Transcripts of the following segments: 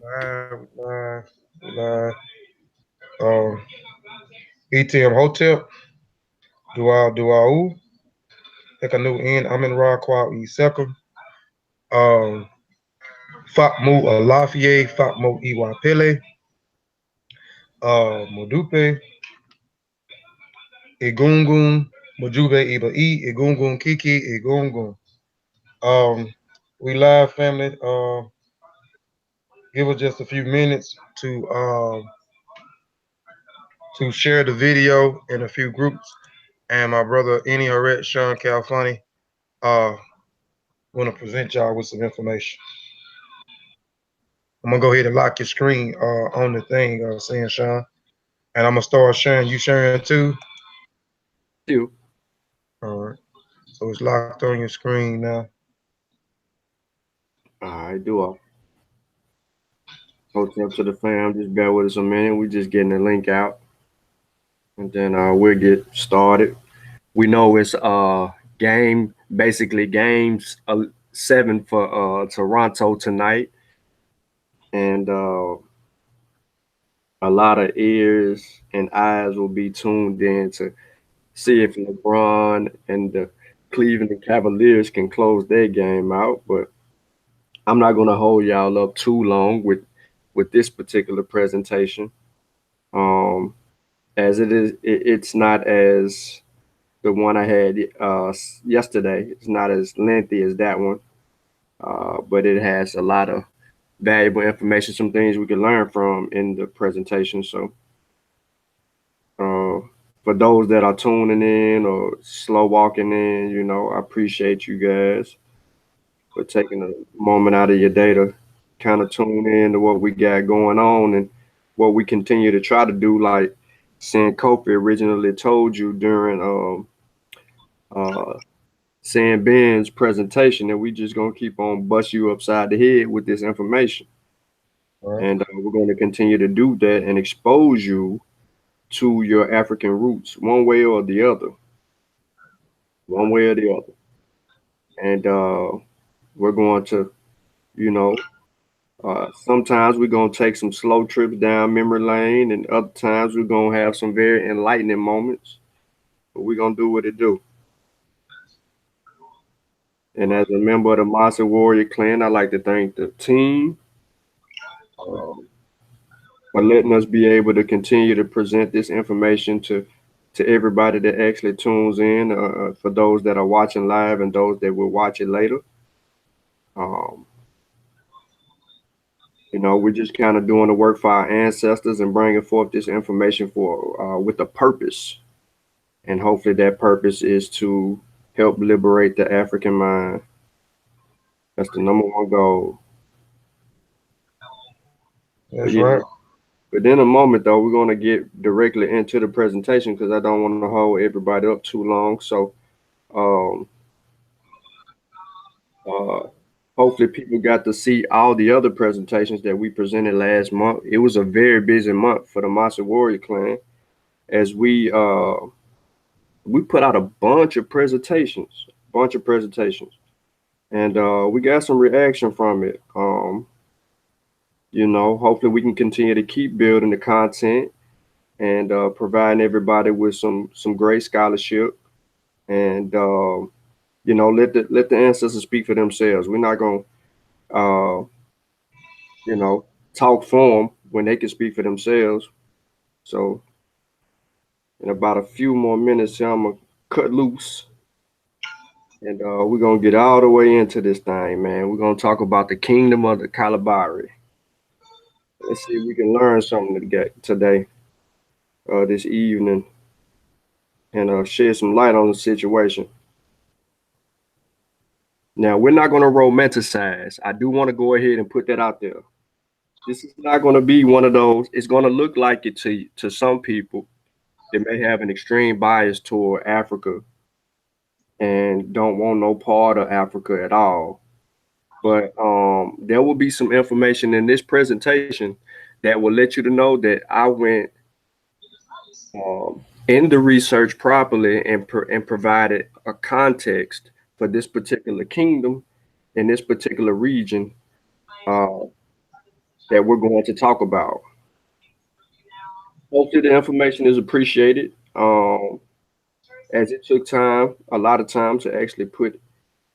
live. Um, ETM Hotel, Duau, Ekanu In, Amin Ra, Kwa E Second, um, Fakmu Alafie, Fakmu Iwa Pele, Modupe, Egungun, Mojube Iba E, Egungun Kiki, Egungun. Um, we live family. Give us just a few minutes to share the video in a few groups. And my brother Herit Shawn Khalfani uh want to present y'all with some information. I'm gonna go ahead and lock your screen on the thing, saying Sean, and I'm gonna start sharing. You sharing too? Do. All right. So it's locked on your screen now. All right, do I? Hotel to the fam. Just bear with us a minute. We just getting the link out, and then we'll get started. We know it's basically games 7 for Toronto tonight, and a lot of ears and eyes will be tuned in to see if LeBron and the Cleveland Cavaliers can close their game out. But I'm not going to hold y'all up too long with this particular presentation. Um, as it's not as the one I had yesterday. It's not as lengthy as that one, but it has a lot of valuable information, some things we can learn from in the presentation. So, uh, for those that are tuning in or slow walking in, I appreciate you guys for taking a moment out of your day to kind of tune in to what we got going on and what we continue to try to do. Like Kofi originally told you during Sam Ben's presentation, that we just gonna keep on bust you upside the head with this information, All right. and we're going to continue to do that and expose you to your African roots, one way or the other, and we're going to, you know, sometimes we're gonna take some slow trips down memory lane, and other times we're gonna have some very enlightening moments. But we're gonna do what it do. And as a member of the Massa Warrior Clan, I'd like to thank the team um, for letting us be able to continue to present this information to everybody that actually tunes in. For those that are watching live and those that will watch it later. Um, we're just kind of doing the work for our ancestors and bringing forth this information for with a purpose, and hopefully that purpose is to help liberate the African mind. That's the number one goal. But That's yeah, right. but in a moment though, we're gonna get directly into the presentation because I don't want to hold everybody up too long. So, um, uh, hopefully people got to see all the other presentations that we presented last month. It was a very busy month for the Massa Warrior Clan as we put out a bunch of presentations, and we got some reaction from it. Hopefully we can continue to keep building the content and providing everybody with some great scholarship, and let the ancestors speak for themselves. We're not gonna uh, you know talk for them when they can speak for themselves. So in about a few more minutes, I'm gonna cut loose. And we're gonna get all the way into this thing, man. We're gonna talk about the kingdom of the Kalabari. Let's see if we can learn something today, this evening, and shed some light on the situation. Now, we're not gonna romanticize. I do want to go ahead and put that out there. This is not gonna be one of those. It's gonna look like it to some people that may have an extreme bias toward Africa and don't want no part of Africa at all. But there will be some information in this presentation that will let you to know that I went in the research properly and provided a context for this particular kingdom in this particular region, uh, that we're going to talk about. Hopefully, the information is appreciated. As it took time, a lot of time to actually put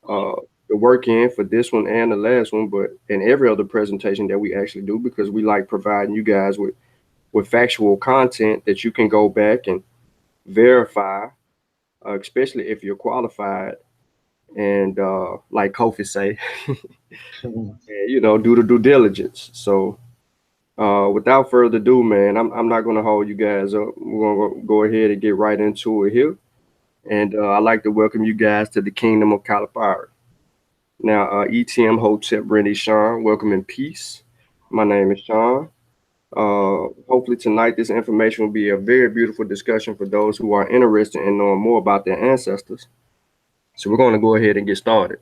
uh, the work in for this one and the last one, but in every other presentation that we actually do, because we like providing you guys with factual content that you can go back and verify, especially if you're qualified and like Kofi say, do the due diligence. So without further ado, man, I'm not gonna hold you guys up. We're gonna go ahead and get right into it here. And I'd like to welcome you guys to the Kingdom of Kalabari. Now, ETM Hotep Herit Shawn, welcome in peace. My name is Shawn. Hopefully tonight this information will be a very beautiful discussion for those who are interested in knowing more about their ancestors. So we're going to go ahead and get started.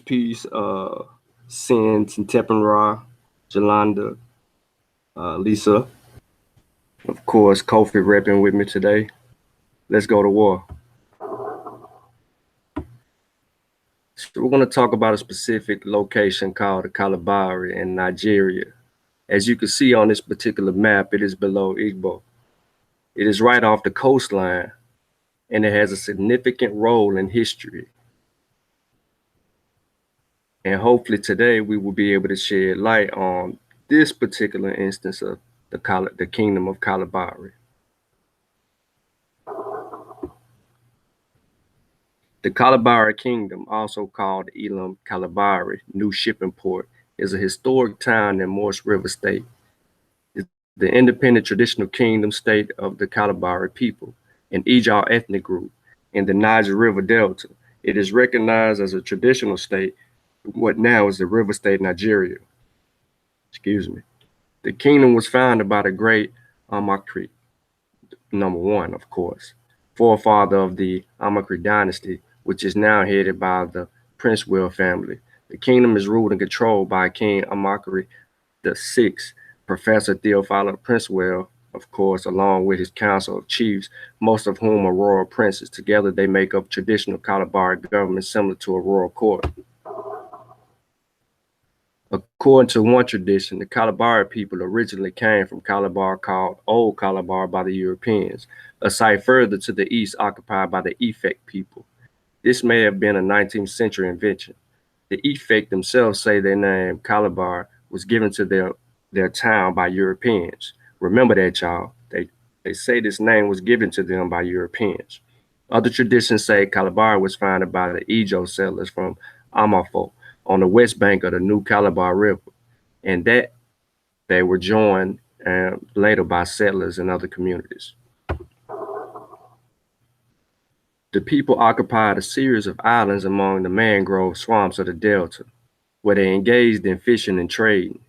Peace, Sin, Teppenra, Jolanda, Lisa. Of course, Kofi repping with me today. Let's go to war. So we're going to talk about a specific location called the Kalabari in Nigeria. As you can see on this particular map, it is below Igbo. It is right off the coastline, and it has a significant role in history. And hopefully today we will be able to shed light on this particular instance of the Kingdom of Kalabari. The Kalabari Kingdom, also called Elam Kalabari, New Shipping Port, is a historic town in Morse River State. It's the independent traditional kingdom state of the Kalabari people, an Ijaw ethnic group in the Niger River Delta. It is recognized as a traditional state, what now is the River State, Nigeria. Excuse me. The kingdom was founded by the great Amakri, number one, of course, forefather of the Amakri dynasty, which is now headed by the Princewell family. The kingdom is ruled and controlled by King Amakri the Sixth, Professor Theophilus Princewell, of course, along with his council of chiefs, most of whom are royal princes. Together, they make up traditional Kalabari government similar to a royal court. According to one tradition, the Kalabari people originally came from Calabar called Old Calabar by the Europeans, a site further to the east occupied by the Efik people. This may have been a 19th century invention. The Efik themselves say their name, Calabar, was given to their town by Europeans. Remember that, y'all. They say this name was given to them by Europeans. Other traditions say Kalabari was founded by the Ijo settlers from Amafo on the west bank of the New Calabar River, and that they were joined later by settlers in other communities. The people occupied a series of islands among the mangrove swamps of the delta, where they engaged in fishing and trading.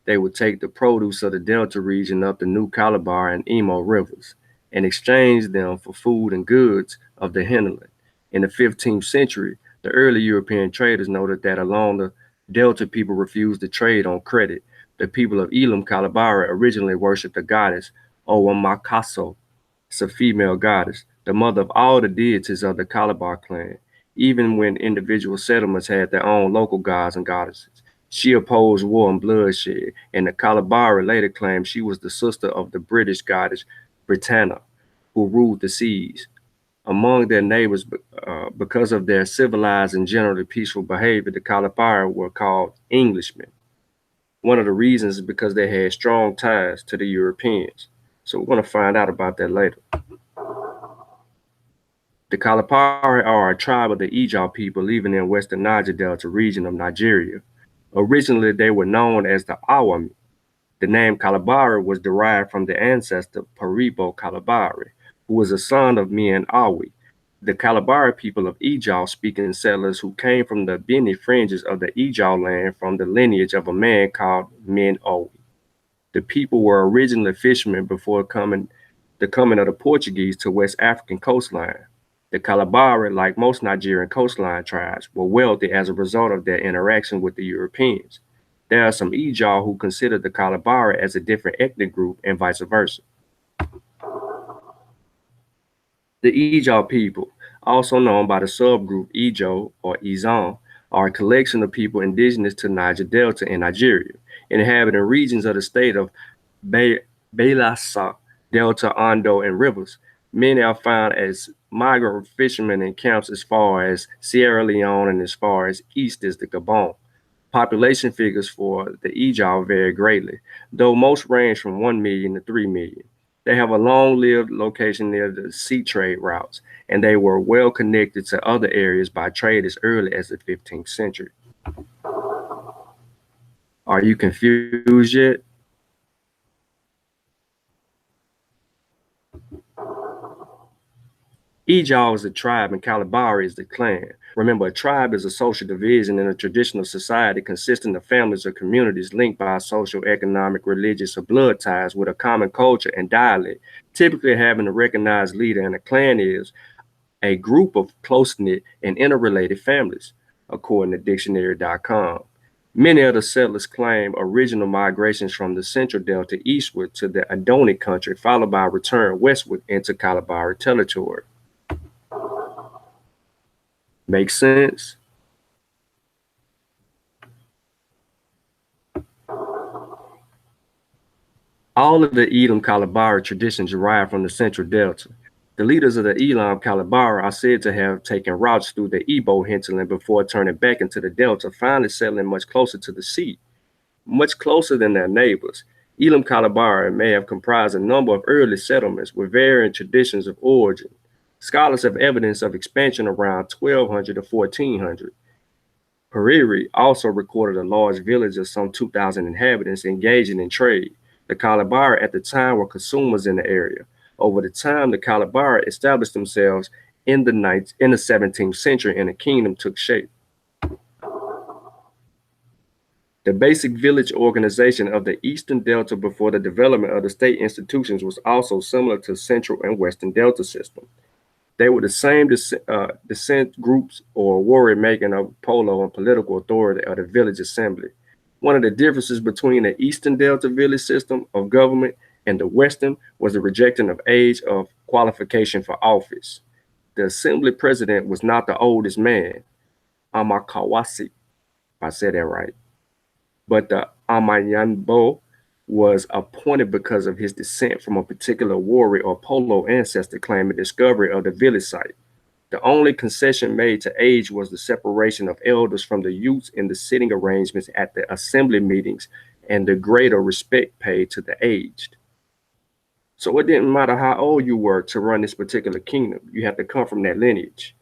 They would take the produce of the delta region up the New Calabar and Emo rivers and exchange them for food and goods of the hinterland. In the 15th century, the early European traders noted that along the delta people refused to trade on credit. The people of Elam Kalabari originally worshipped the goddess Owamakaso, a female goddess, the mother of all the deities of the Calabar clan, even when individual settlements had their own local gods and goddesses. She opposed war and bloodshed, and the Kalabari later claimed she was the sister of the British goddess Britannia, who ruled the seas. Among their neighbors, because of their civilized and generally peaceful behavior, the Kalabari were called Englishmen. One of the reasons is because they had strong ties to the Europeans. So we're going to find out about that later. The Kalapari are a tribe of the Ijaw people living in western Niger Delta region of Nigeria. Originally, they were known as the Awami. The name Kalabari was derived from the ancestor Paribo Kalabari, who was a son of Men Awi, the Kalabari people of Ijaw speaking settlers who came from the Beni fringes of the Ijaw land from the lineage of a man called Men Awi. The people were originally fishermen before the coming of the Portuguese to West African coastline. The Kalabari, like most Nigerian coastline tribes, were wealthy as a result of their interaction with the Europeans. There are some Ijaw who consider the Kalabari as a different ethnic group and vice versa. The Ijaw people, also known by the subgroup Ijo or Izon, are a collection of people indigenous to Niger Delta in Nigeria, inhabiting regions of the state of Belasa, Delta, Ondo, and Rivers. Many are found as migrant fishermen in camps as far as Sierra Leone and as far as east as the Gabon. Population figures for the Ijaw vary greatly, though most range from 1 million to 3 million. They have a long lived location near the sea trade routes, and they were well connected to other areas by trade as early as the 15th century. Are you confused yet? Ijaw is a tribe and Kalabari is the clan. Remember, a tribe is a social division in a traditional society consisting of families or communities linked by social, economic, religious, or blood ties with a common culture and dialect, typically having a recognized leader, and a clan is a group of close-knit and interrelated families, according to dictionary.com. Many of the settlers claim original migrations from the central delta eastward to the Adoni country, followed by a return westward into Kalabari territory. Makes sense? All of the Edom Kalabari traditions derive from the central delta. The leaders of the Elam Kalabari are said to have taken routes through the Igbo hinterland before turning back into the delta, finally settling much closer to the sea, much closer than their neighbors. Elam Kalabari may have comprised a number of early settlements with varying traditions of origin. Scholars have evidence of expansion around 1200 to 1400. Hariri also recorded a large village of some 2,000 inhabitants engaging in trade. The Kalabari at the time were consumers in the area. Over the time, the Kalabari established themselves in the 17th century, and a kingdom took shape. The basic village organization of the Eastern Delta before the development of the state institutions was also similar to Central and Western Delta system. They were the same descent groups or warrior making of polo and political authority of the village assembly. One of the differences between the Eastern Delta village system of government and the Western was the rejection of age of qualification for office. The assembly president was not the oldest man, Amakawasi, if I said that right, but the Amayanbo was appointed because of his descent from a particular warrior or polo ancestor claiming discovery of the village site. The only concession made to age was the separation of elders from the youths in the sitting arrangements at the assembly meetings and the greater respect paid to the aged. So it didn't matter how old you were to run this particular kingdom. You have to come from that lineage.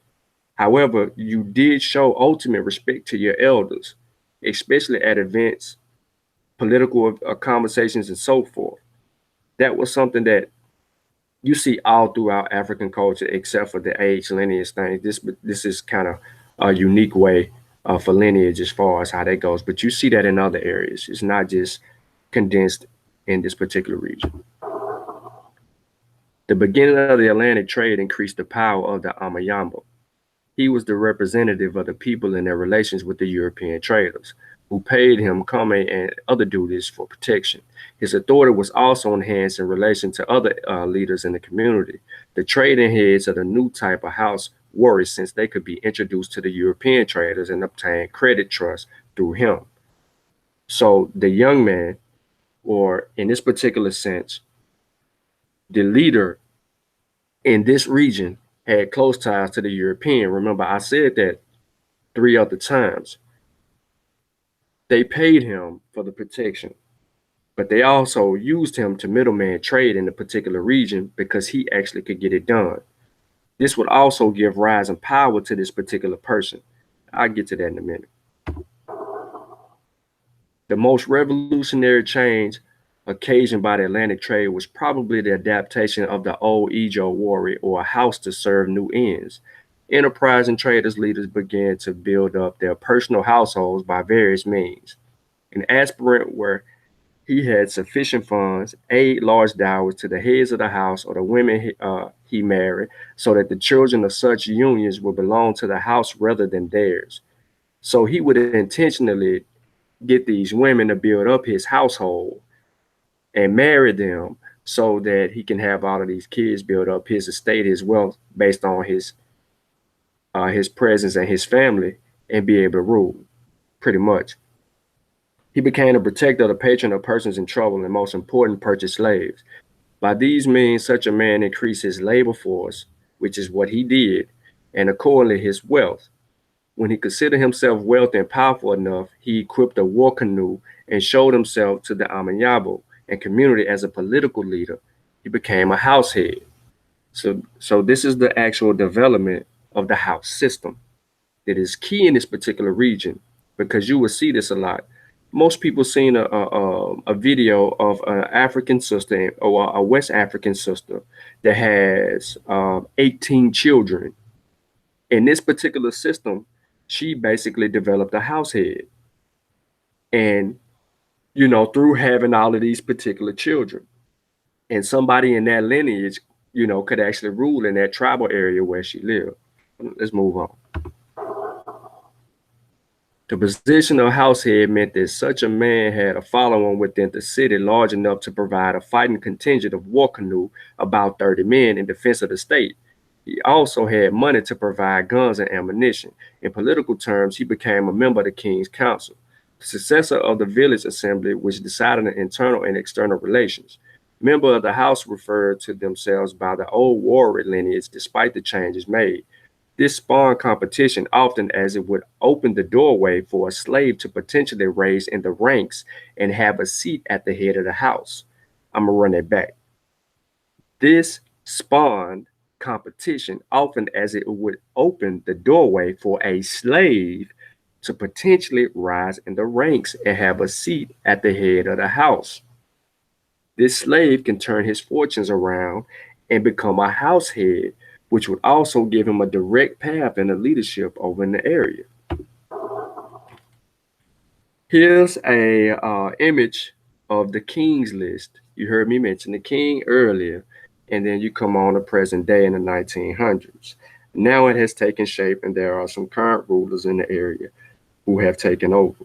However, you did show ultimate respect to your elders, especially at events, political conversations, and so forth. That was something that you see all throughout African culture, except for the age lineage thing. This is kind of a unique way for lineage as far as how that goes. But you see that in other areas. It's not just condensed in this particular region. The beginning of the Atlantic trade increased the power of the Amayamba. He was the representative of the people in their relations with the European traders, who paid him kame and other duties for protection. His authority was also enhanced in relation to other leaders in the community. The trading heads of the new type of house worried since they could be introduced to the European traders and obtain credit trust through him. So the young man, or in this particular sense, the leader in this region had close ties to the European. Remember, I said that three other times. They paid him for the protection, but they also used him to middleman trade in the particular region because he actually could get it done. This would also give rise and power to this particular person. I'll get to that in a minute. The most revolutionary change occasioned by the Atlantic trade was probably the adaptation of the old Ijo warrior or a house to serve new ends. Enterprising traders leaders began to build up their personal households by various means. An aspirant where he had sufficient funds, paid large dowries to the heads of the house or the women he married, so that the children of such unions would belong to the house rather than theirs. So he would intentionally get these women to build up his household and marry them so that he can have all of these kids build up his estate, his wealth based on his presence and his family and be able to rule, pretty much. He became a protector, the patron of persons in trouble, and most important, purchased slaves. By these means, such a man increased his labor force, which is what he did, and accordingly his wealth. When he considered himself wealthy and powerful enough, he equipped a war canoe and showed himself to the Amanyabo and community as a political leader. He became a house head. So this is the actual development of the house system that is key in this particular region because you will see this a lot. Most people seen a video of an African sister or a West African sister that has 18 children. In this particular system, she basically developed a house head, and through having all of these particular children, and somebody in that lineage, could actually rule in that tribal area where she lived. Let's move on. The position of househead meant that such a man had a following within the city large enough to provide a fighting contingent of war canoe, about 30 men, in defense of the state. He also had money to provide guns and ammunition. In political terms, he became a member of the king's council, the successor of the village assembly, which decided on internal and external relations. Members of the house referred to themselves by the old warrior lineage despite the changes made. This spawned competition often as it would open the doorway for a slave to potentially raise in the ranks and have a seat at the head of the house. I'm going to run it back. This spawned competition often as it would open the doorway for a slave to potentially rise in the ranks and have a seat at the head of the house. This slave can turn his fortunes around and become a house head, which would also give him a direct path in the leadership over in the area. Here's a image of the king's list. You heard me mention the king earlier, and then you come on to present day in the 1900s. Now it has taken shape, and there are some current rulers in the area who have taken over.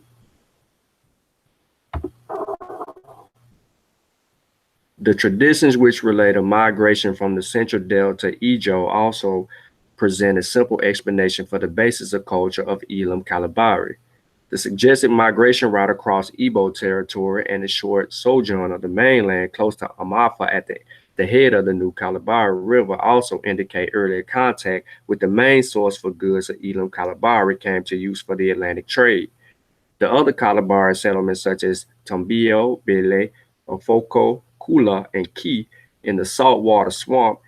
The traditions which relate a migration from the central delta Ijo also present a simple explanation for the basis of culture of Elam Kalabari. The suggested migration route across Igbo territory and the short sojourn of the mainland close to Amafa at the head of the new Kalabari River also indicate earlier contact with the main source for goods of Elam Kalabari came to use for the Atlantic trade. The other Kalabari settlements such as Tombio, Bele, Ofoko, Kula, and Ki in the saltwater swamp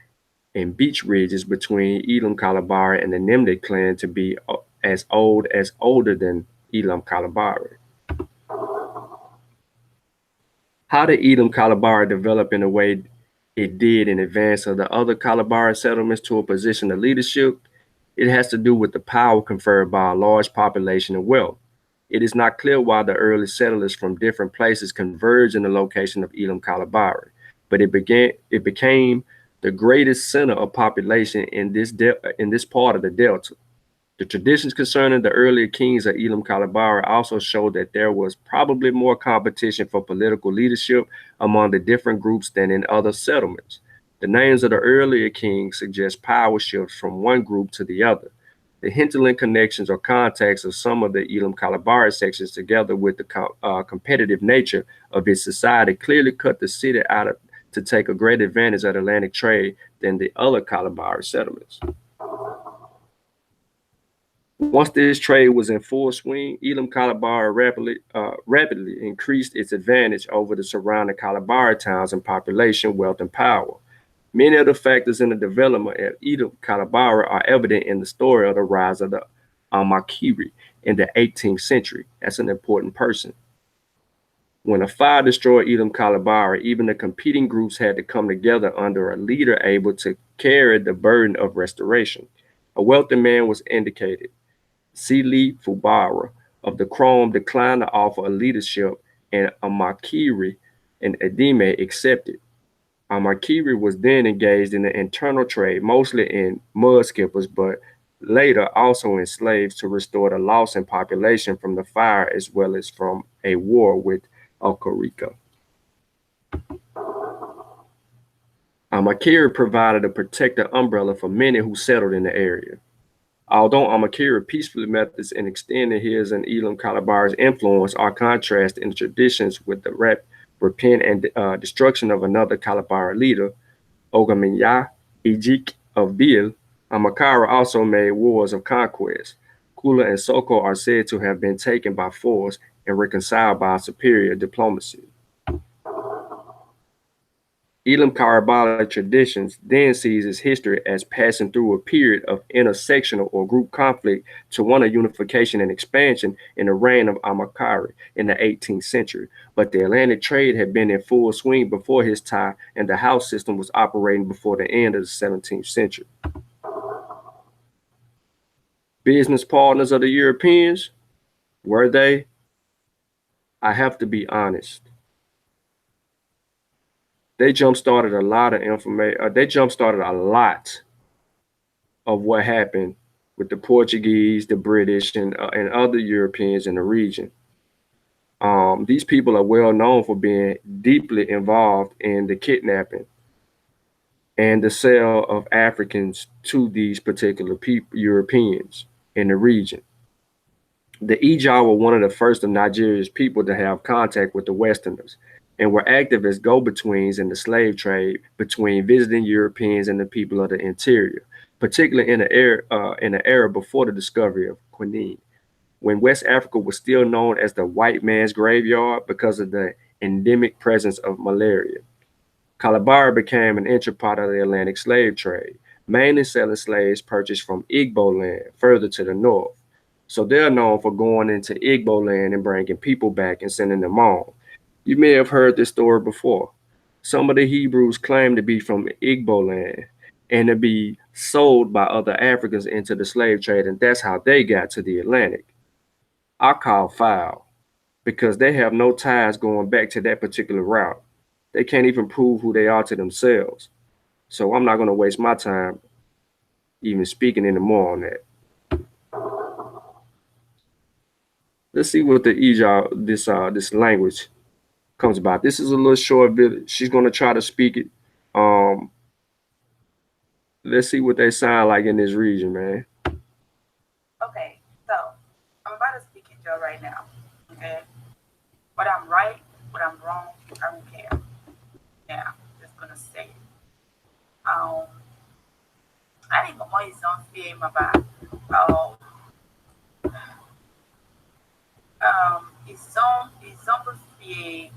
and beach ridges between Elam Kalabari and the Nimdek clan to be as old as older than Elam Kalabari. How did Edom Kalabari develop in the way it did in advance of the other Kalabari settlements to a position of leadership? It has to do with the power conferred by a large population and wealth. It is not clear why the early settlers from different places converged in the location of Elam Kalabari, but it became the greatest center of population in in this part of the delta. The traditions concerning the earlier kings of Elam Kalabari also show that there was probably more competition for political leadership among the different groups than in other settlements. The names of the earlier kings suggest power shifts from one group to the other. The hinterland connections or contacts of some of the Elam Kalabari sections, together with the competitive nature of its society, clearly cut the city out of, to take a great advantage of Atlantic trade than the other Kalabari settlements. Once this trade was in full swing, Elam Kalabari rapidly increased its advantage over the surrounding Kalabari towns in population, wealth, and power. Many of the factors in the development of Elam Kalabari are evident in the story of the rise of the Amakiri in the 18th century. That's an important person. When a fire destroyed Elam Kalabari, even the competing groups had to come together under a leader able to carry the burden of restoration. A wealthy man was indicated. Sili Fubara of the Chrome declined to offer a leadership, and Amakiri and Edime accepted. Amakiri was then engaged in the internal trade, mostly in mud skippers, but later also in slaves to restore the loss in population from the fire as well as from a war with Okarika. Amakiri provided a protective umbrella for many who settled in the area. Although Amakiri peacefully methods in extending his and Elam Kalabari's influence are contrasted in the traditions with the rapine and destruction of another Kalabari leader, Ogamiya Ejik of Bil, Amakara also made wars of conquest. Kula and Soko are said to have been taken by force and reconciled by superior diplomacy. Elam Karabalic traditions then sees its history as passing through a period of intersectional or group conflict to one of unification and expansion in the reign of Amakari in the 18th century. But the Atlantic trade had been in full swing before his time, and the house system was operating before the end of the 17th century. Business partners of the Europeans, were they? I have to be honest. They jump started a lot of information. They jump started a lot of what happened with the Portuguese, the British, and other Europeans in the region. These people are well known for being deeply involved in the kidnapping and the sale of Africans to these particular people, Europeans in the region. The Ijaw were one of the first of Nigeria's people to have contact with the Westerners and were active as go-betweens in the slave trade between visiting Europeans and the people of the interior, particularly in the era before the discovery of quinine, when West Africa was still known as the white man's graveyard because of the endemic presence of malaria. Kalabari became an integral part of the Atlantic slave trade, mainly selling slaves purchased from Igbo land further to the north. So they're known for going into Igbo land and bringing people back and sending them on. You may have heard this story before. Some of the Hebrews claim to be from Igbo land and to be sold by other Africans into the slave trade, and that's how they got to the Atlantic. I call foul because they have no ties going back to that particular route. They can't even prove who they are to themselves. So I'm not going to waste my time even speaking anymore on that. Let's see what the Ija this language comes about. This is a little short video. She's going to try to speak it. Um, let's see what they sound like in this region, man. Okay, so I'm about to speak it, Joe, right now. Okay, what I'm right, what I'm wrong, I don't care. Yeah, just gonna say it. Um, I think more is on film about um it's on fear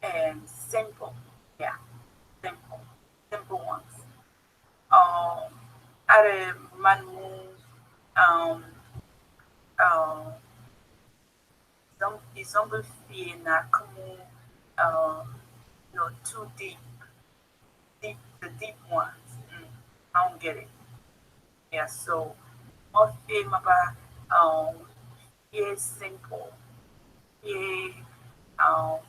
and simple. Yeah, simple. para manu uh, Zombie como too the deep ones. I don't get it. Yeah, so more film about yeah simple, yeah um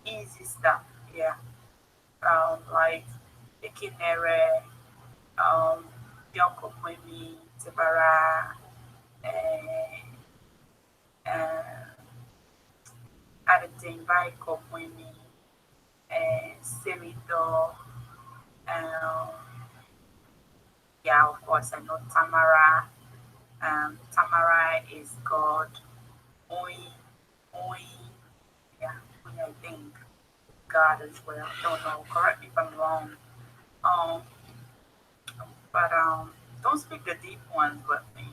easy stuff. Yeah, like Ikinere, um Yoko Mwemi, Tibara, and Adetin Komwemi, and Semito, um yeah, of course I know Tamara. Tamara is God. Oi, Oi, yeah, Oi, I think God as well. Don't know. Correct me if I'm wrong. Um, but don't speak the deep ones with me.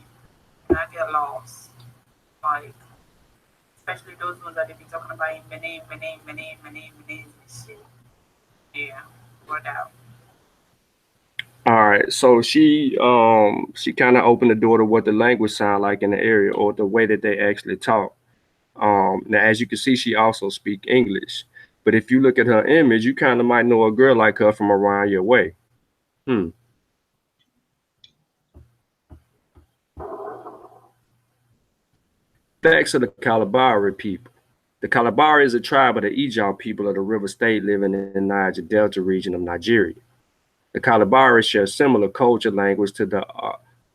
And I get lost. Like, especially those ones that they be talking about in my name, and shit. Yeah, word out. All right, so she kind of opened the door to what the language sound like in the area or the way that they actually talk. Now, as you can see, she also speak English. But if you look at her image, you kind of might know a girl like her from around your way. Hmm. Facts of the Kalabari people. The Kalabari is a tribe of the Ijau people of the River State living in Niger Delta region of Nigeria. The Kalabari share similar culture language to the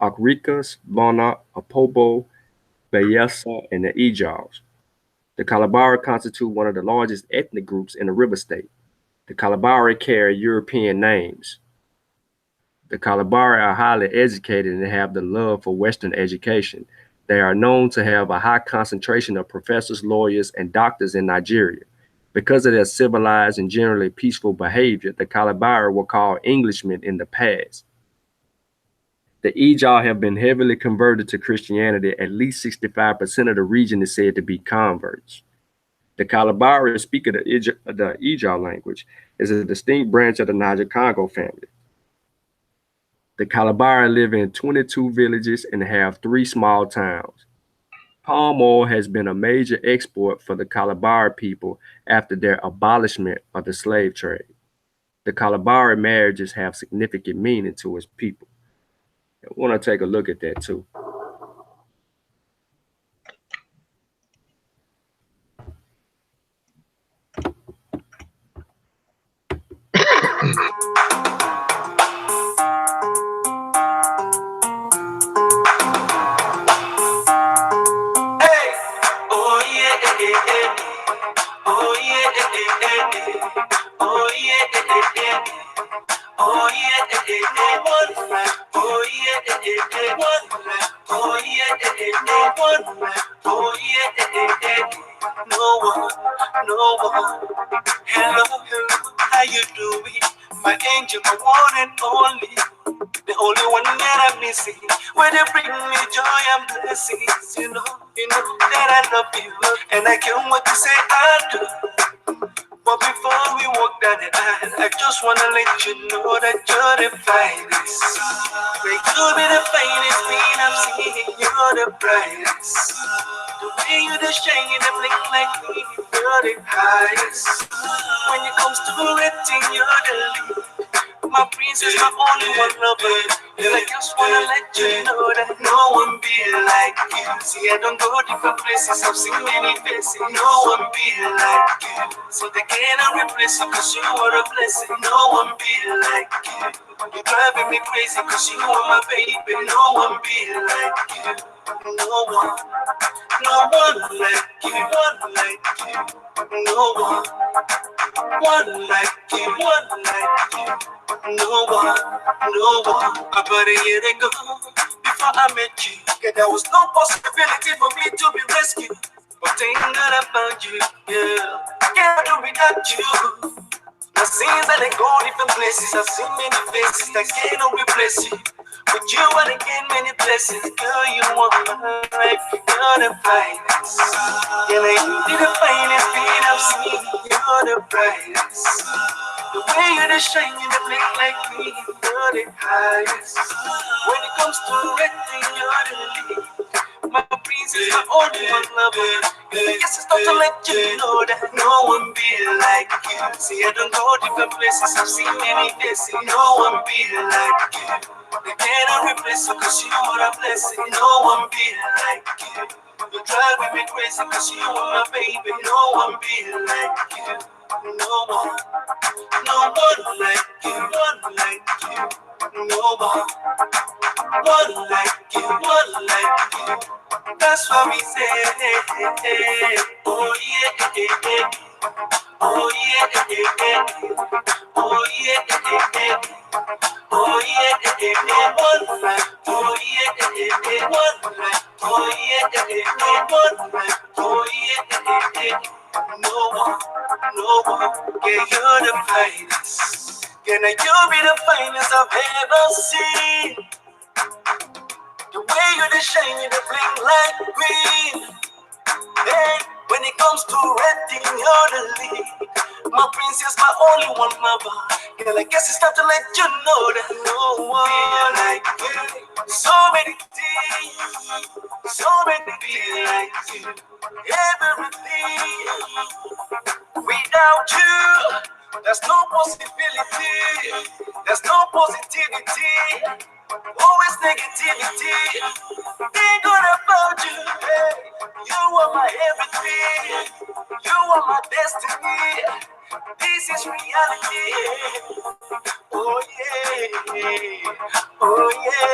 Akrikas, Bona, Apobo, Bayelsa, and the Ijaus. The Kalabari constitute one of the largest ethnic groups in the River State. The Kalabari carry European names. The Kalabari are highly educated and have the love for Western education. They are known to have a high concentration of professors, lawyers, and doctors in Nigeria. Because of their civilized and generally peaceful behavior, the Kalabari were called Englishmen in the past. The Ijaw have been heavily converted to Christianity. At least 65% of the region is said to be converts. The Kalabari speak of the Ijaw language is a distinct branch of the Niger Congo family. The Kalabari live in 22 villages and have 3 small towns. Palm oil has been a major export for the Kalabari people after their abolishment of the slave trade. The Kalabari marriages have significant meaning to its people. I want to take a look at that too. Hey, oh yeah, oh yeah, oh yeah, oh yeah, one man, oh yeah, one man, oh yeah, one man, oh yeah, no one, no one. Hello, hello, how you doing? My angel, my one and only, the only one that I'm missing. When they bring me joy and blessings, you know that I love you, and I can't wait to say I do. But before we walk down the aisle, I just wanna let you know that you're the finest. Like you'll be the finest thing I've seen. You're the brightest. The way you the shine, you the blink like me. You're the highest. When it comes to rating, you're the lead. My princess, my only one lover. And I just wanna let you know that no one be like you. See, I don't go different places, I've seen many faces. No one be like you. So they cannot replace you, cause you are a blessing. No one be like you. You're driving me crazy, cause you are my baby. No one be like you. No one. No one like you. One like you. No one. One like you. One like you. No one, no one. About a year ago, before I met you, yeah, there was no possibility for me to be rescued. But thank God I found you, yeah. I can't do without you. Now since I done go different places, I've seen many faces that cannot replace you. With you I done gain many blessings, girl. You want my life, you're the finest. Yeah, like you be the finest thing I've seen. You're the brightest. The way you the shine, you the blink like me, you're the highest. When it comes to everything, you're the lead. My princess, my only one lover. I guess it's not to let you know that no one be like you. See, I don't go different places, I've seen many faces. No one be like you. They cannot replace you, cause you are a blessing. No one be like you. You drive me crazy, cause you are my baby. No one be like you. No one, no one like you. One like you. No one like you. One like you. That's what we say. Oh yeah, oh yeah, oh yeah, oh yeah, one life. Oh yeah, one life. Oh yeah, one life. Oh yeah, no one, yeah, you're the finest. Can you be the finest I've ever seen? The way you the shine, you the bling like green. Hey, when it comes to renting, you're the lead. My princess, my only one mother. Girl, I guess it's time to let you know that no one like you. So many things, so many things like you. Everything without you, there's no possibility. There's no positivity. Always negativity. Think good about you. Hey, you are my everything. You are my destiny. This is reality. Oh yeah. Oh yeah.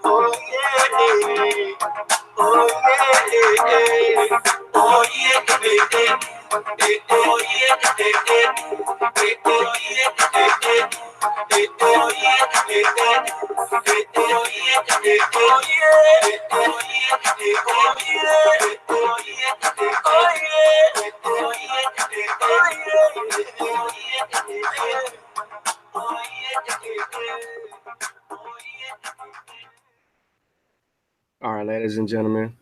Oh yeah. Oh yeah. Oh yeah. Oh yeah. Oh All right, ladies and gentlemen,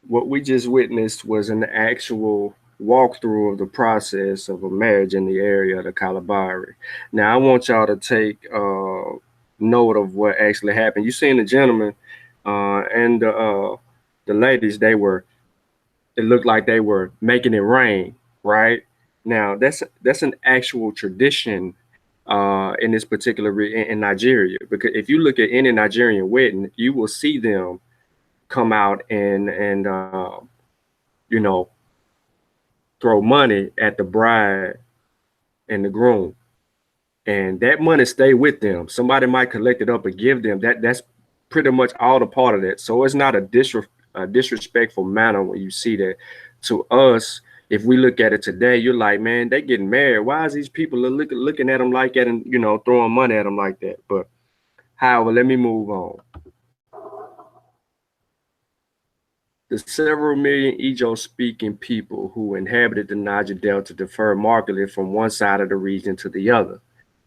what we just witnessed was an actual walkthrough of the process of a marriage in the area of the Kalabari. Now, I want y'all to take note of what actually happened. You seen the gentleman and the ladies; they were. It looked like they were making it rain, right? Now, that's an actual tradition in this particular in Nigeria. Because if you look at any Nigerian wedding, you will see them come out and you know throw money at the bride and the groom, and that money stay with them. Somebody might collect it up and give them that. That's pretty much all the part of that. So it's not a disrespectful manner when you see that. To us, if we look at it today, you're like, man, they getting married. Why is these people looking at them like that and throwing money at them like that? But however, let me move on. The several million Ijo-speaking people who inhabited the Niger Delta differ markedly from one side of the region to the other.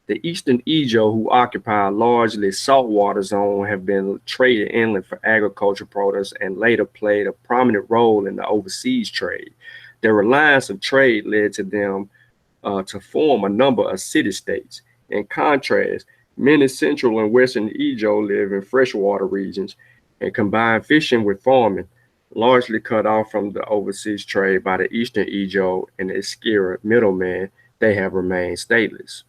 The eastern Ijo, who occupy a largely saltwater zone, have been traded inland for agricultural produce and later played a prominent role in the overseas trade. Their reliance of trade led to them to form a number of city-states. In contrast, many central and western Ijo live in freshwater regions and combine fishing with farming, largely cut off from the overseas trade by the eastern Ijo and the Iskira middlemen. They have remained stateless.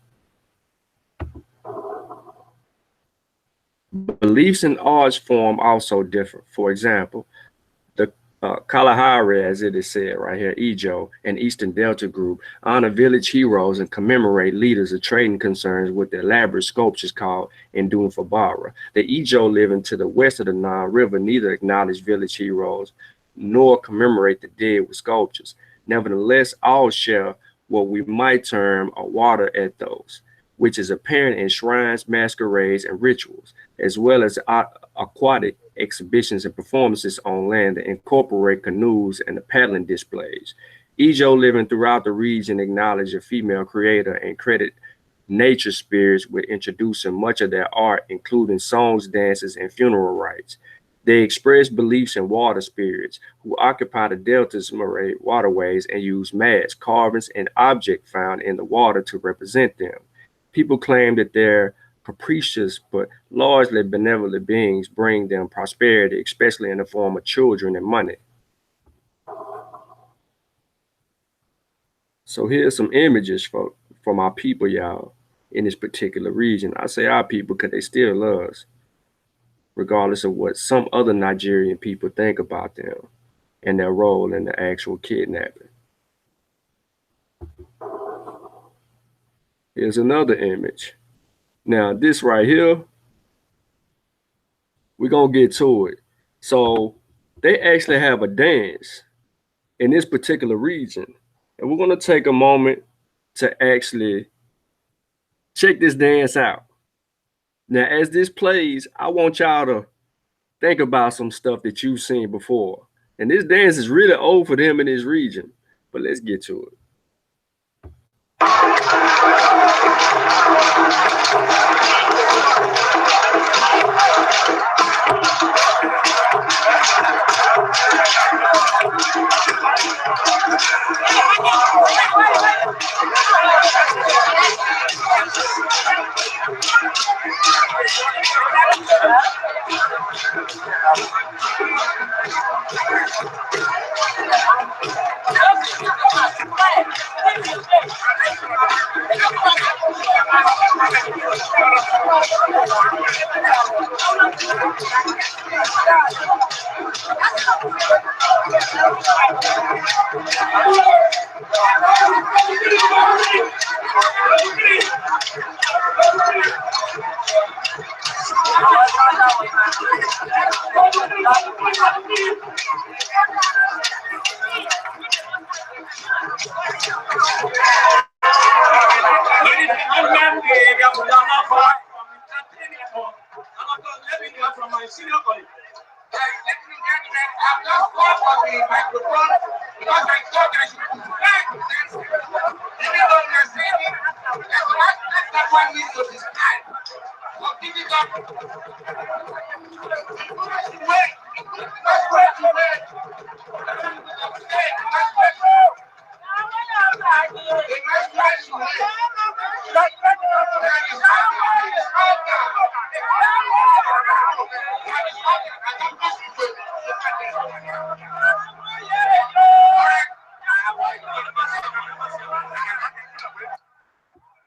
Beliefs and arts form also differ. For example, the Kalahari, as it is said right here, Ijo, and Eastern Delta group honor village heroes and commemorate leaders of trading concerns with elaborate sculptures called Ndumfabara. The Ijo living to the west of the Nile River neither acknowledge village heroes nor commemorate the dead with sculptures. Nevertheless, all share what we might term a water ethos, which is apparent in shrines, masquerades, and rituals, as well as aquatic exhibitions and performances on land that incorporate canoes and the paddling displays. Ijo living throughout the region acknowledge a female creator and credit nature spirits with introducing much of their art, including songs, dances, and funeral rites. They express beliefs in water spirits who occupy the delta's marine waterways and use mats, carvings, and objects found in the water to represent them. People claim that they're capricious but largely benevolent beings bring them prosperity, especially in the form of children and money. So here's some images from our people, y'all, in this particular region. I say our people because they still love us, regardless of what some other Nigerian people think about them and their role in the actual kidnapping. Here's another image. Now, this right here, we're going to get to it. So they actually have a dance in this particular region. And we're going to take a moment to actually check this dance out. Now, as this plays, I want y'all to think about some stuff that you've seen before. And this dance is really old for them in this region. But let's get to it.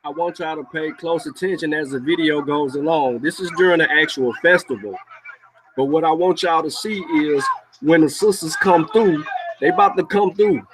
I want y'all to pay close attention as the video goes along. This is during the actual festival. But what I want y'all to see is when the sisters come through, they about to come through.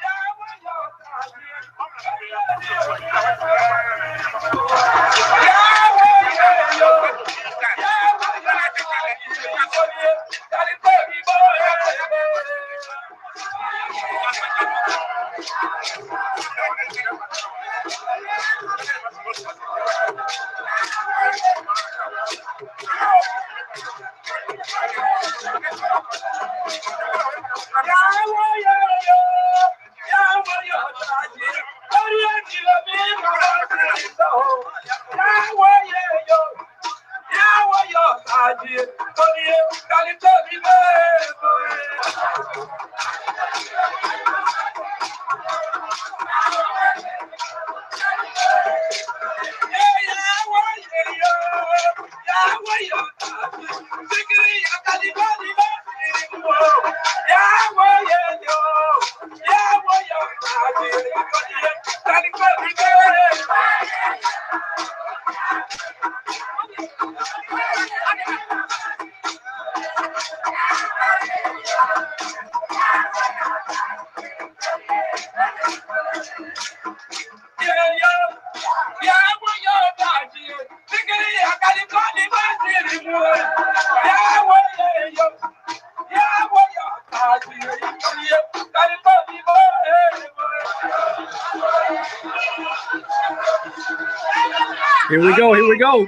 Here we go, here we go.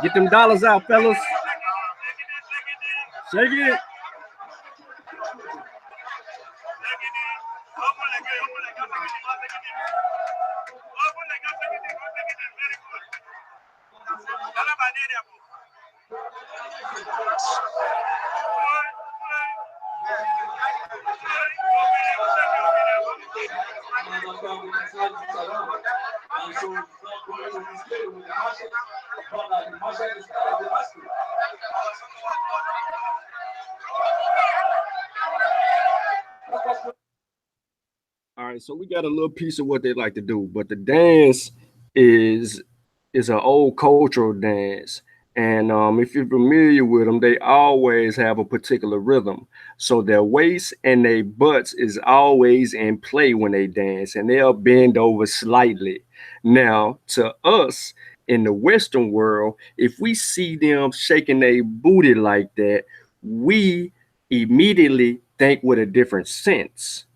Get them dollars out, fellas. Shake it. All right, so we got a little piece of what they like to do, but the dance is is an old cultural dance, and if you're familiar with them, they always have a particular rhythm. So their waist and their butts is always in play when they dance, and they'll bend over slightly. Now, to us in the Western world, if we see them shaking their booty like that, we immediately think with a different sense.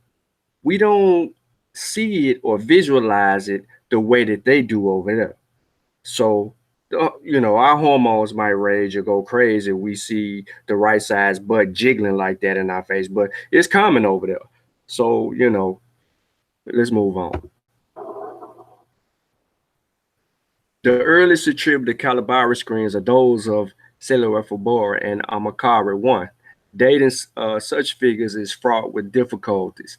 We don't see it or visualize it the way that they do over there. So, our hormones might rage or go crazy. We see the right size butt jiggling like that in our face, but it's common over there. So, let's move on. The earliest attributed Kalabari screens are those of Seleucus and Amakari I. Dating such figures is fraught with difficulties.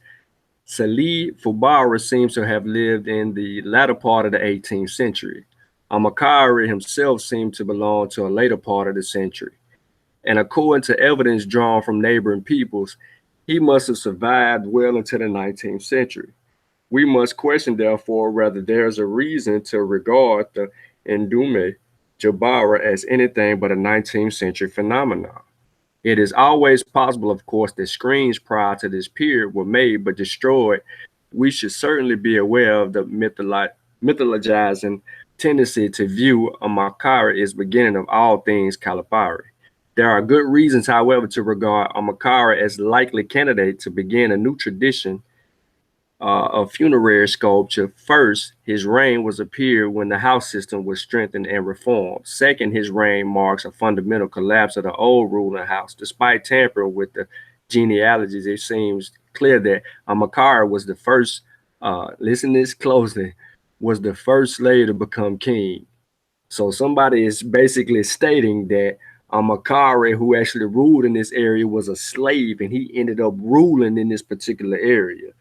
Salih Fubara seems to have lived in the latter part of the 18th century. Amakari himself seemed to belong to a later part of the century. And according to evidence drawn from neighboring peoples, he must have survived well into the 19th century. We must question, therefore, whether there is a reason to regard the Ndume Jabara as anything but a 19th century phenomenon. It is always possible, of course, that screens prior to this period were made but destroyed. We should certainly be aware of the mythologizing tendency to view Amakara as beginning of all things Kalabari. There are good reasons, however, to regard Amakara as likely candidate to begin a new tradition of funerary sculpture. First, his reign was a period when the house system was strengthened and reformed. Second, his reign marks a fundamental collapse of the old ruling house. Despite tampering with the genealogies, it seems clear that Amakara was the first, listen to this closely, was the first slave to become king. So somebody is basically stating that Amakari, who actually ruled in this area, was a slave and he ended up ruling in this particular area.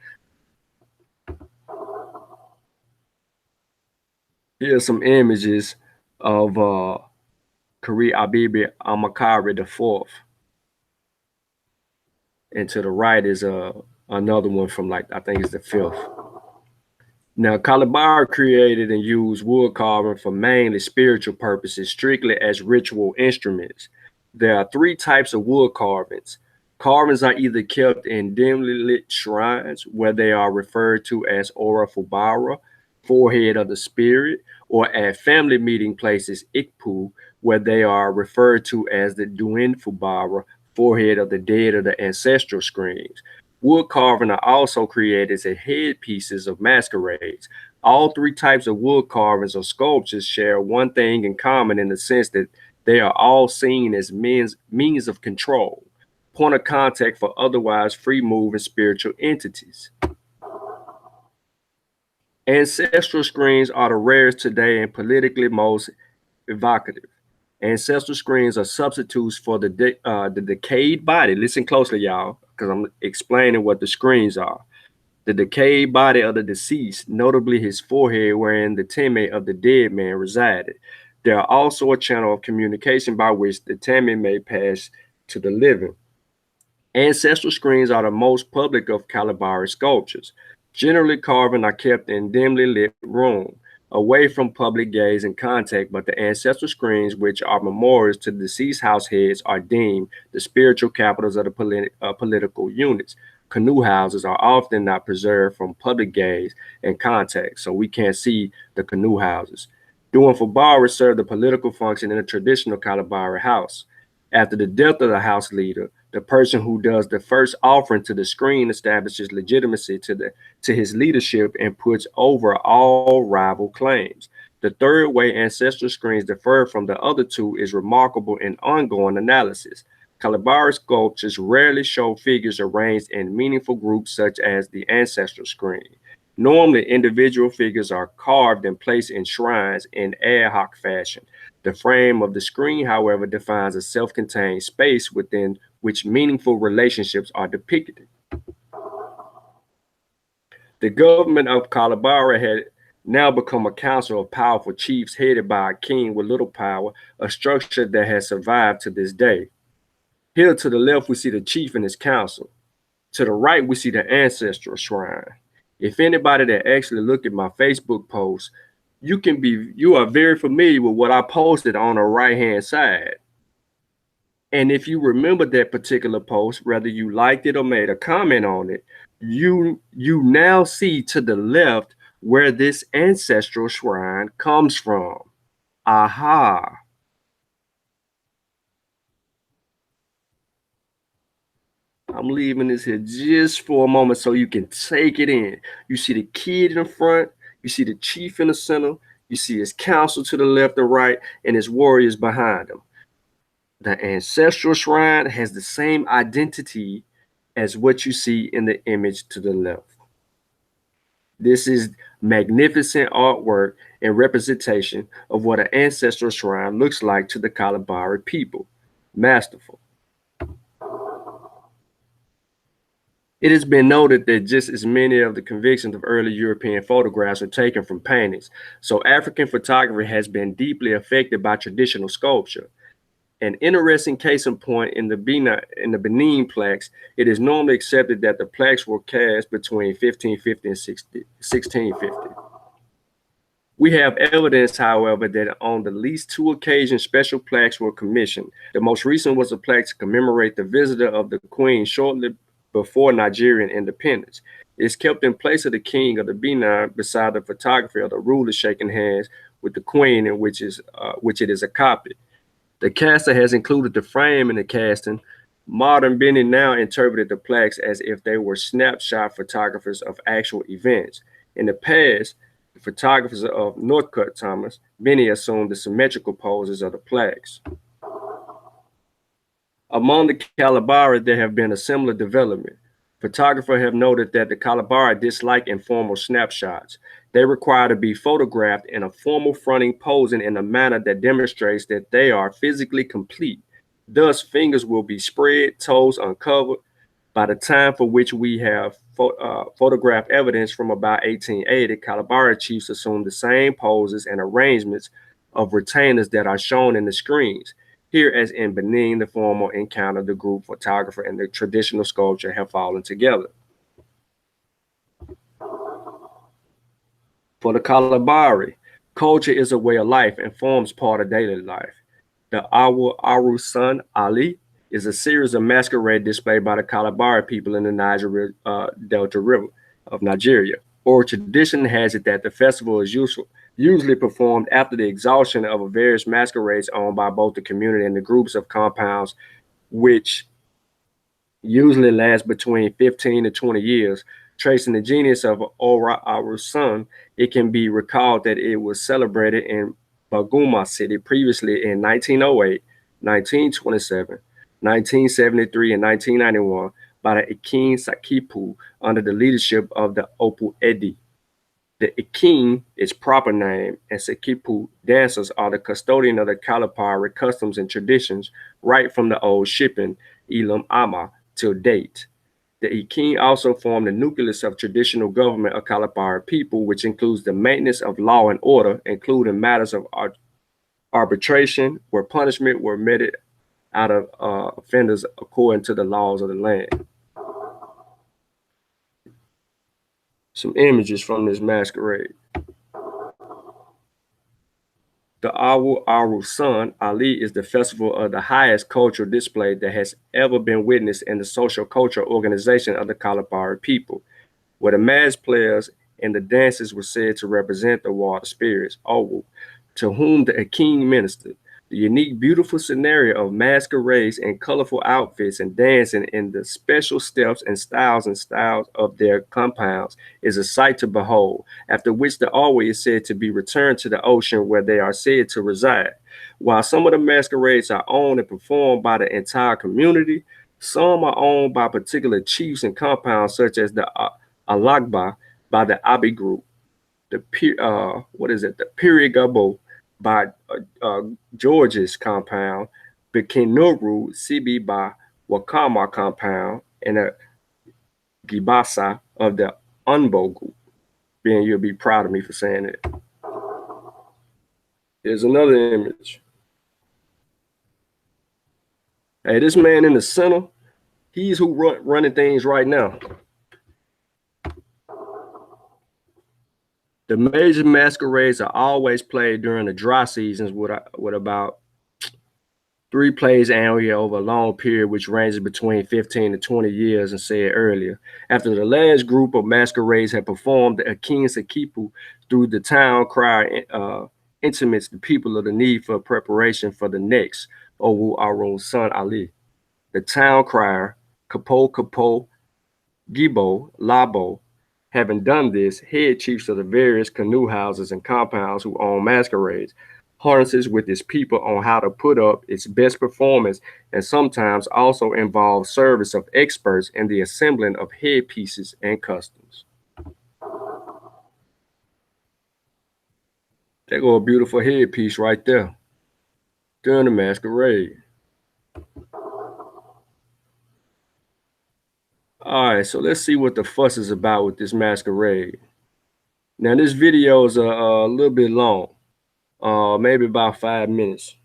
Here's some images of Kari Abibi Amakari the Fourth, and to the right is another one from I think it's the fifth. Now, Kalabari created and used wood carving for mainly spiritual purposes, strictly as ritual instruments. There are three types of wood carvings. Carvings are either kept in dimly lit shrines, where they are referred to as Ora Fubara, forehead of the spirit, or at family meeting places, Ikpu, where they are referred to as the Duin Fubara, forehead of the dead, or the ancestral screens. Wood carving are also created as headpieces of masquerades. All three types of wood carvings or sculptures share one thing in common in the sense that they are all seen as means of control, point of contact for otherwise free moving spiritual entities. Ancestral screens are the rarest today and politically most evocative. Ancestral screens are substitutes for the decayed body. Listen closely, y'all, because I'm explaining what the screens are. The decayed body of the deceased, notably his forehead, wherein the teme of the dead man resided. They are also a channel of communication by which the teme may pass to the living. Ancestral screens are the most public of Kalabari sculptures. Generally, carving are kept in dimly lit room, away from public gaze and contact, but the ancestral screens, which are memorials to deceased house heads, are deemed the spiritual capitals of the political units. Canoe houses are often not preserved from public gaze and contact, so we can't see the canoe houses. Doing Fubara served the political function in a traditional Kalabari house. After the death of the house leader, the person who does the first offering to the screen establishes legitimacy to his leadership and puts over all rival claims. The third way ancestral screens differ from the other two is remarkable in ongoing analysis. Kalabari sculptures rarely show figures arranged in meaningful groups such as the ancestral screen. Normally, individual figures are carved and placed in shrines in ad hoc fashion. The frame of the screen, however, defines a self-contained space within which meaningful relationships are depicted. The government of Kalabari now become a council of powerful chiefs headed by a king with little power, a structure that has survived to this day. Here to the left, we see the chief and his council. To the right, we see the ancestral shrine. If anybody that actually looked at my Facebook post, you are very familiar with what I posted on the right hand side. And if you remember that particular post, whether you liked it or made a comment on it, you now see to the left where this ancestral shrine comes from. Aha. I'm leaving this here just for a moment so you can take it in. You see the kid in the front, you see the chief in the center, you see his council to the left and right, and his warriors behind him. The ancestral shrine has the same identity as what you see in the image to the left. This is magnificent artwork and representation of what an ancestral shrine looks like to the Kalabari people. Masterful. It has been noted that just as many of the convictions of early European photographs are taken from paintings, so African photography has been deeply affected by traditional sculpture. An interesting case in point in the Benin plaques, it is normally accepted that the plaques were cast between 1550 and 1650. We have evidence, however, that on the least two occasions special plaques were commissioned. The most recent was a plaque to commemorate the visit of the Queen shortly before Nigerian independence. It is kept in place of the king of the Benin beside the photography of the ruler shaking hands with the queen, in which it is a copy. The caster has included the frame in the casting. Modern Benin now interpreted the plaques as if they were snapshot photographers of actual events. In the past, the photographers of Northcote Thomas, Benin assumed the symmetrical poses of the plaques. Among the Kalabari, there have been a similar development. Photographers have noted that the Kalabari dislike informal snapshots. They require to be photographed in a formal fronting posing in a manner that demonstrates that they are physically complete. Thus, fingers will be spread, toes uncovered. By the time for which we have photographed evidence from about 1880, Kalabari chiefs assumed the same poses and arrangements of retainers that are shown in the screens. Here, as in Benin, the formal encounter, the group photographer, and the traditional sculpture have fallen together. For the Kalabari, culture is a way of life and forms part of daily life. The Awu Sun Ali is a series of masquerade displayed by the Kalabari people in the Niger Delta River of Nigeria. Or tradition has it that the festival is usually performed after the exhaustion of various masquerades owned by both the community and the groups of compounds, which usually last between 15 to 20 years. Tracing the genius of Awu Sun, it can be recalled that it was celebrated in Baguma City previously in 1908, 1927, 1973, and 1991 by the Ikin Sakipu under the leadership of the Opu Edi. The Ikin, its proper name, and Sakipu dancers are the custodian of the Kalabari customs and traditions right from the old shipping, Elam Ama, till date. The Ikin also form the nucleus of traditional government of Kalabari people, which includes the maintenance of law and order, including matters of arbitration, where punishment were meted out of offenders according to the laws of the land. Some images from this masquerade. The Awu Sun Ali is the festival of the highest cultural display that has ever been witnessed in the social cultural organization of the Kalabari people, where the masked players and the dances were said to represent the water spirits, Owu, to whom the Akin ministered. The unique, beautiful scenario of masquerades and colorful outfits and dancing in the special steps and styles of their compounds is a sight to behold, after which the Owu is said to be returned to the ocean where they are said to reside. While some of the masquerades are owned and performed by the entire community, some are owned by particular chiefs and compounds such as the Alagba by the Abi group, the Pirigabo by George's compound, the Kinuru Sibi by Wakama compound, and the Gibasa of the Unbo group. Ben, you'll be proud of me for saying it. Here's another image. Hey, this man in the center, he's who running things right now. The major masquerades are always played during the dry seasons with about 3 plays annually over a long period, which ranges between 15 to 20 years, and said earlier. After the last group of masquerades had performed the Akin Sakipu through the town crier intimates the people of the need for preparation for the next Owu Arun's son Ali. The town crier, Kapo Kapo Gibo Labo, having done this, head chiefs of the various canoe houses and compounds who own masquerades, harnesses with its people on how to put up its best performance, and sometimes also involves service of experts in the assembling of headpieces and customs. There go a beautiful headpiece right there during the masquerade. All right, so let's see what the fuss is about with this masquerade. Now, this video is a little bit long, maybe about 5 minutes.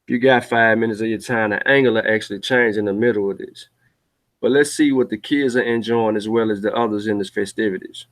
If you got 5 minutes of your time, the angle will actually change in the middle of this. But let's see what the kids are enjoying as well as the others in this festivities.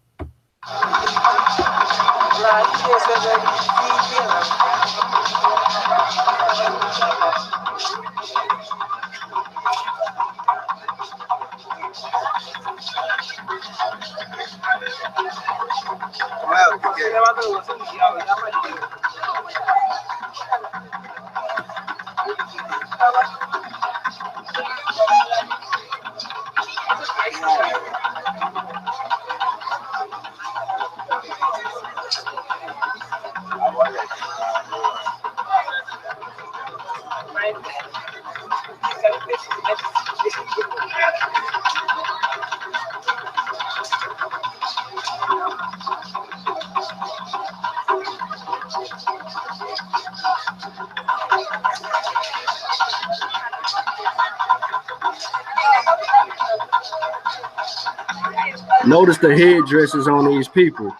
Notice the headdresses on these people.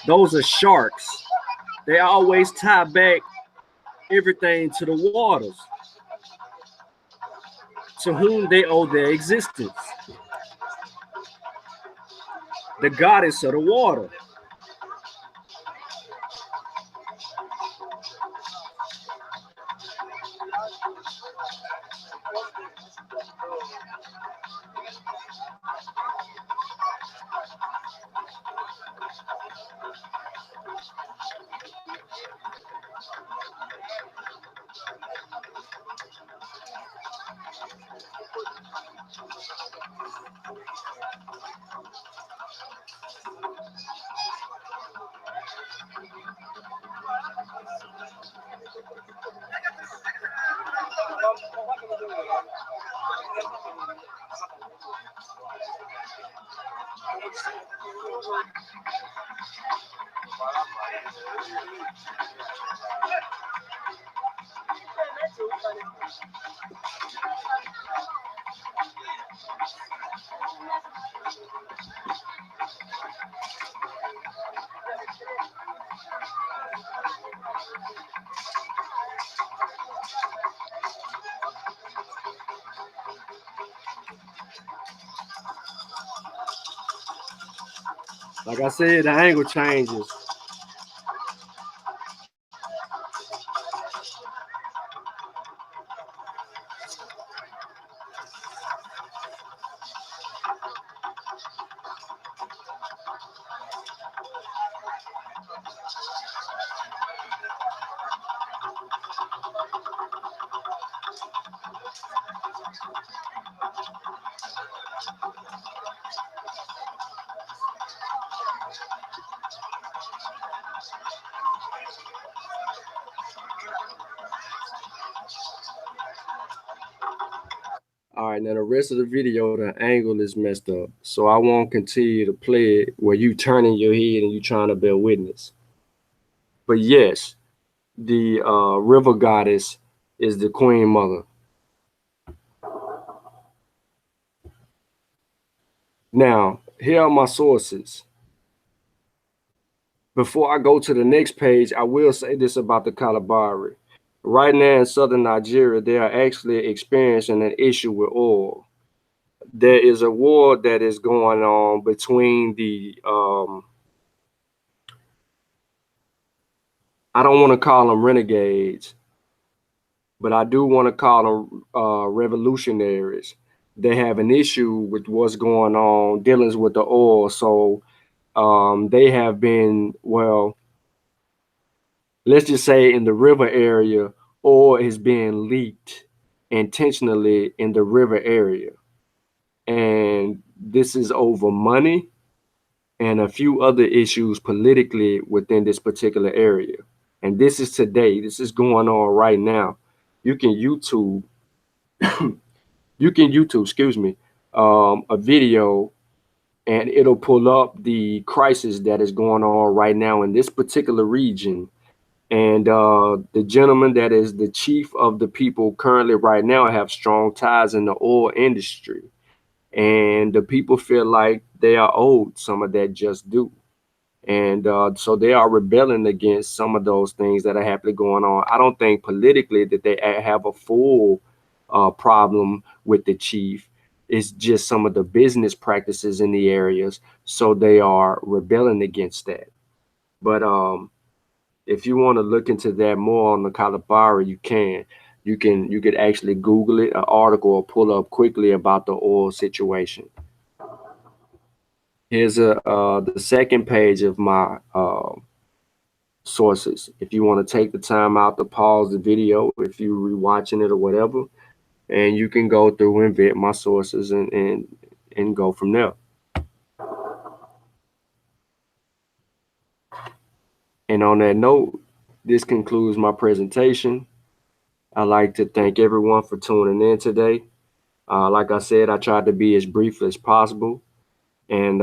Those are sharks. They always tie back everything to the waters, to whom they owe their existence. The goddess of the water. Like I said, the angle changes. All right, now the rest of the video, the angle is messed up. So I won't continue to play it where you turning your head and you trying to bear witness. But yes, the river goddess is the queen mother. Now, here are my sources. Before I go to the next page, I will say this about the Kalabari. Right now in southern Nigeria, they are actually experiencing an issue with oil. There is a war that is going on between the I don't want to call them renegades, but I do want to call them revolutionaries. They have an issue with what's going on, dealings with the oil. So they have been, well, let's just say in the river area, oil is being leaked intentionally in the river area. And this is over money and a few other issues politically within this particular area. And this is today. This is going on right now. You can YouTube, excuse me, a video, and it'll pull up the crisis that is going on right now in this particular region. And the gentleman that is the chief of the people currently right now have strong ties in the oil industry. And the people feel like they are owed some of that just due. And so they are rebelling against some of those things that are happening going on. I don't think politically that they have a full problem with the chief. It's just some of the business practices in the areas. So they are rebelling against that. But if you want to look into that more on the Kalabari, you can. You could actually Google it, an article, or pull up quickly about the oil situation. Here's the second page of my sources. If you want to take the time out to pause the video, if you're rewatching it or whatever, and you can go through and vet my sources and go from there. And on that note, this concludes my presentation. I'd like to thank everyone for tuning in today. Like I said, I tried to be as brief as possible, and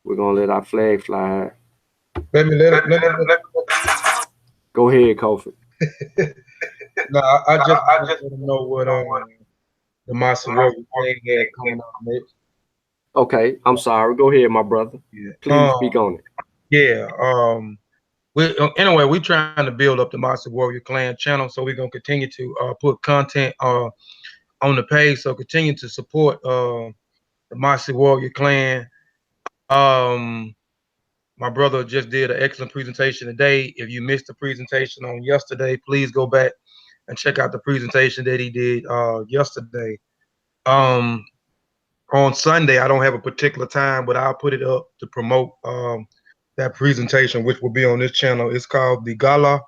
we're gonna let our flag fly high. Let me let it. Go ahead, Kofi. No, I just want to know what the Masquerade thing had coming up next. Okay, I'm sorry. Go ahead, my brother. Yeah. Please speak on it. Yeah. We anyway, we're trying to build up the Monster Warrior Clan channel, so we're gonna continue to put content on the page. So continue to support the Monster Warrior Clan. Um, my brother just did an excellent presentation today. If you missed the presentation on yesterday, please go back and check out the presentation that he did yesterday. Um, on Sunday, I don't have a particular time, but I'll put it up to promote that presentation, which will be on this channel. It's called the Gala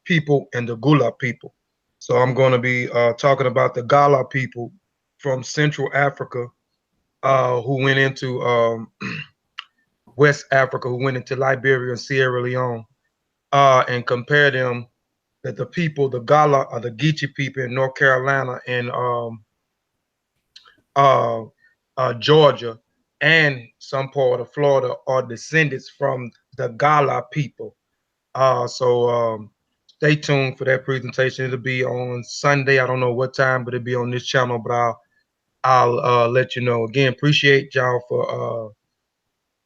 people and the Gula people. So I'm going to be talking about the Gala people from Central Africa who went into West Africa, who went into Liberia and Sierra Leone, and compare them that the people, the Gala are the Geechee people in North Carolina and uh, Georgia and some part of Florida are descendants from the Gala people. So stay tuned for that presentation. It'll be on Sunday. I don't know what time, but it'll be on this channel. But I'll let you know. Again, appreciate y'all for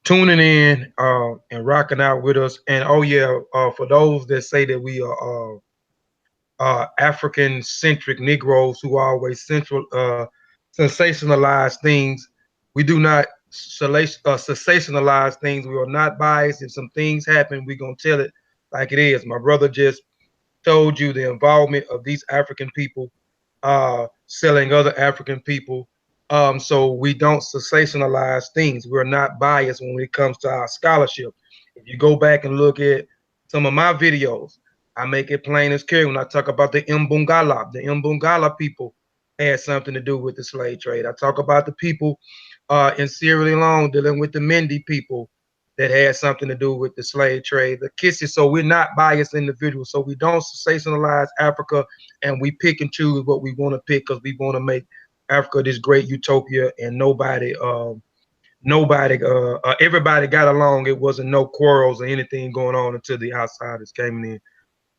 tuning in and rocking out with us. And oh yeah, for those that say that we are African centric Negroes who always sensationalize things. We do not sensationalize things. We are not biased. If some things happen, we're going to tell it like it is. My brother just told you the involvement of these African people selling other African people. So we don't sensationalize things. We're not biased when it comes to our scholarship. If you go back and look at some of my videos, I make it plain as clear when I talk about the Mbungala. The Mbungala people had something to do with the slave trade. I talk about the people in Sierra Leone dealing with the Mende people that had something to do with the slave trade, the kisses. So we're not biased individuals. So we don't sensationalize Africa, and we pick and choose what we want to pick because we want to make Africa this great utopia, and everybody got along. It wasn't no quarrels or anything going on until the outsiders came in.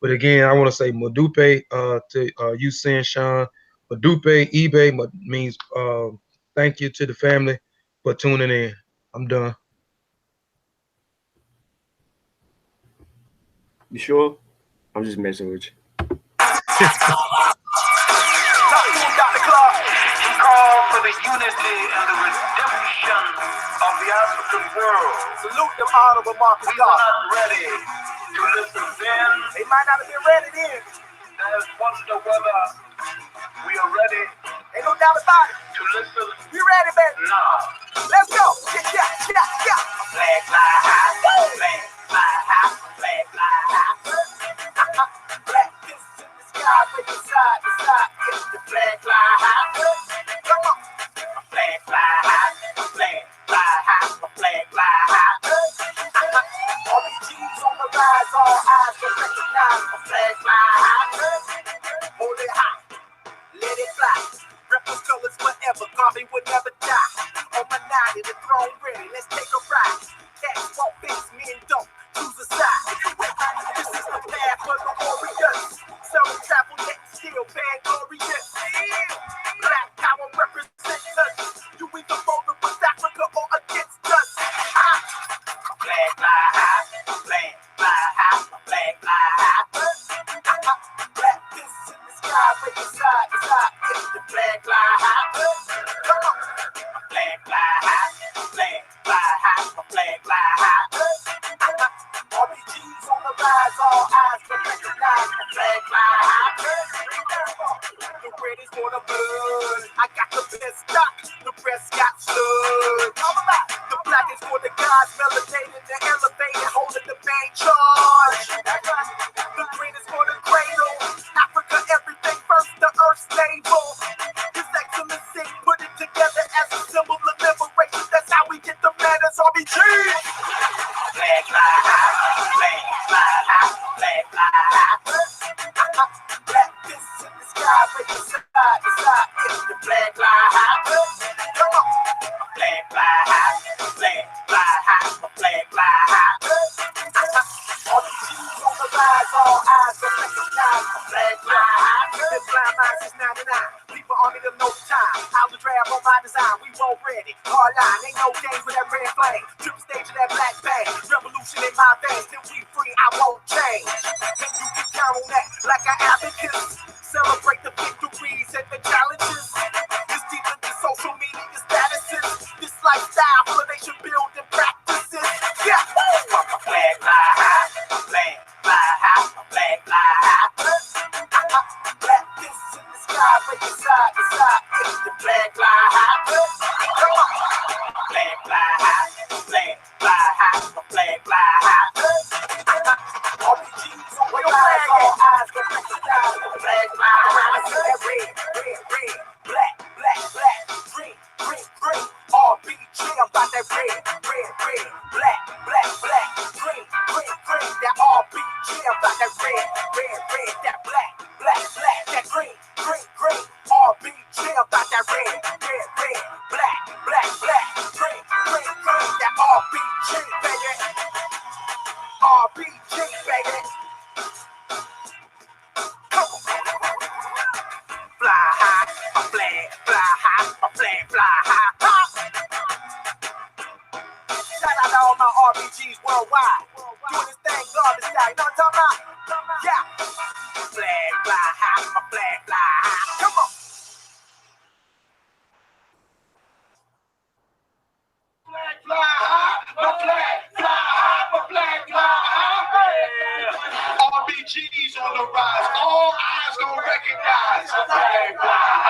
But again, I want to say Madupe to you, Sin Sean. Madupe, eBay means thank you to the family for tuning in. I'm done. You sure? I'm just messing with you. Call for the unity and the redemption of the African world. Salute them honorable Marcus We were not ready to listen then. They might not have been ready then. There's wonder whether we are ready. Ain't no doubt about it. To listen. We ready, baby. Now. Let's go. Yeah. Flag fly high, flag fly high, flag fly high. Black fists in the sky, breaking side to side. If the flag fly high, come on. Flag fly high, flag fly high, flag fly high. RPGs on the rise, all eyes will recognize the flag fly high. Hold it high, let it fly. Rebels colors forever, Garvey would never die. On my 90, the throne ready, let's take a ride. Cats won't face, men don't, choose a side. This is the path for the warriors. Some travel yet still vainglorious. Black power represents us. You either rolling with Africa or against us. Flag fly high, flag fly high, flag fly high. Black fists in the sky, breaking side to side. If the flag fly high, come on. Flag fly high, flag fly high, flag fly high. RPGs on the rise, all eyes will recognize the flag fly high. The red is for the blood. I got the best stock. The rest got stood. The black is for the gods, melanated and elevated, holding the main charge. The green is for the cradle. Africa, everything first, the earth's navel. His Excellency put it together as a symbol of liberation. That's how we get the manners, RBG. Flag fly high, flag fly high, flag fly high. Black fists in the sky, breaking side to side. If the flag fly high, come on. Flag fly high, flag fly high, flag fly high. RPGs on the rise, all eyes will recognize the flag fly high. This blind mind since 99. People army them no time. I'll drab on my design. We won't ready. Hard line, ain't no games with that red flame. Triple stage of that black bang. Revolution in my veins. Till we free, I won't change. And you can count on that like an abacus. Celebrate the victories and the challenges. It's deeper than social media statuses. This lifestyle for nation building practices. Yeah. Flag fly high, flag fly high, flag fly high. Black fists in the sky, breaking side to side. If the flag fly high, come on. Flag fly high, flag fly high, flag fly high. RPGs on the rise, all eyes will recognize the flag fly high. I see that red, black, green. RPG, I'm about that red, black, green. That RPG, I'm about that red, that black, that green. RPG, I'm about that red, black, green. That RPG, baby. RPG, baby. Fly high, a flag fly high, a flag fly high. Shout out to all my RPGs worldwide. Doing this thing garbage style. You know what I'm talking about? Yeah. Flag fly high, a flag fly high. Come on. Flag fly high, a flag fly high, a flag fly high. RBG's on the rise. All eyes gonna recognize. Flag fly high.